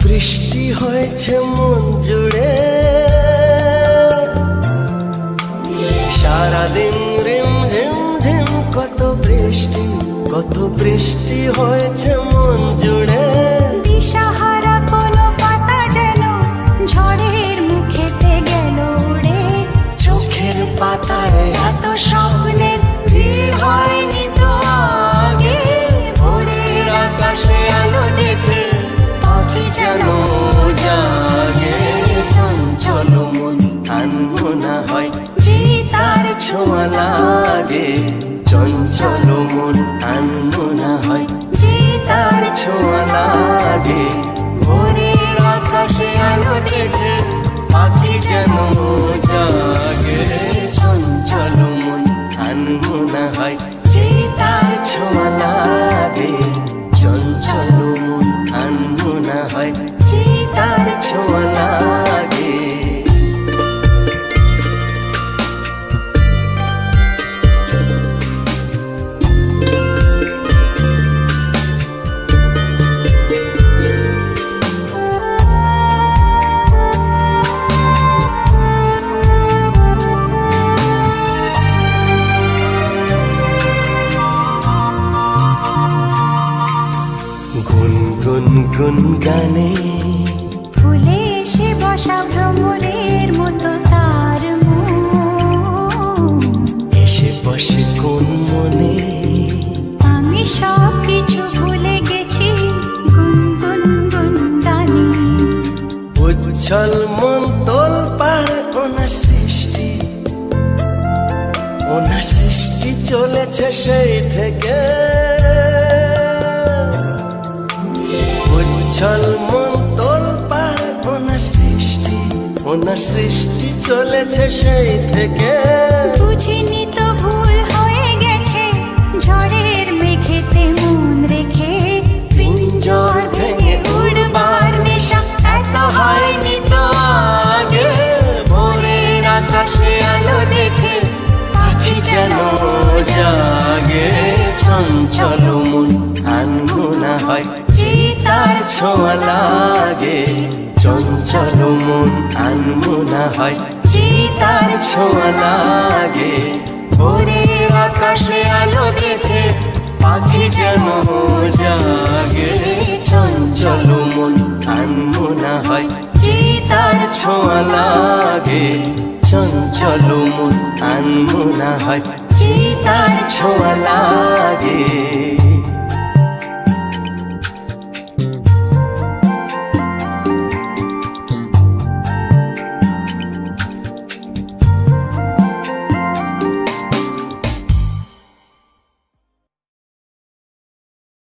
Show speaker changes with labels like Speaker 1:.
Speaker 1: বৃষ্টি হয়েছে মন জুড়ে, সারাদিন রিম ঝিম ঝিম কত বৃষ্টি হয়েছে মন জুড়ে।
Speaker 2: দিশাহারা কোনো পাতা যেন ঝড়ের মুখেতে গেল উড়ে।
Speaker 1: চোখের পাতায় এত স্বপ্নের ভিড় হয়নি তো আগে। ভোরের আকাশে আলো দেখে পাখি যেন জাগে। চঞ্চল মন আনমনা হয় যে তার ছোঁয়া লাগে। চঞ্চল মন আনমনা হয় যে তার ছোঁয়া লাগে। ভোরের আকাশে আলো দেখে পাখি যেন জাগে। চঞ্চল মন আনমনা হয় যে তার ছোঁয়া লাগে। চঞ্চল মন আনমনা হয় যে তার ছোঁয়া লাগে। গুনগুন গানে
Speaker 2: ফুলে এসে বসা ভ্রমরের মতো তার মন।
Speaker 1: এসে বসে কোন মনে
Speaker 2: আমি সব কিছু ভুলে গেছি গুনগুন গুন গানে।
Speaker 1: উচ্ছল মন তোল পাড় ওনা সৃষ্টি চলেছে সেই থেকে। উচ্ছল মন তোল পাড় ওনা সৃষ্টি চলেছে সেই থেকে।
Speaker 2: বুঝিনি তো ভুল হয়ে গেছে ঝড়ের মেঘেতে মন রেখে।
Speaker 1: পিঞ্জর ভেঙে উড়বার নেশা এত হয়নি তো আগে। ভোরের আকাশে আলো দেখে পাখি যেন জাগে। চঞ্চল মন আনমনা হয় যে তার ছোঁয়া লাগে। চঞ্চল মন আনমনা হয় যে তার ছোঁয়া লাগে। ভোরের আকাশে আলো দেখে পাখি যেন জাগে। চঞ্চল মন আনমনা হয় যে তার ছোঁয়া লাগে। চঞ্চল মন আনমনা হয় যে তার ছোঁয়া লাগে।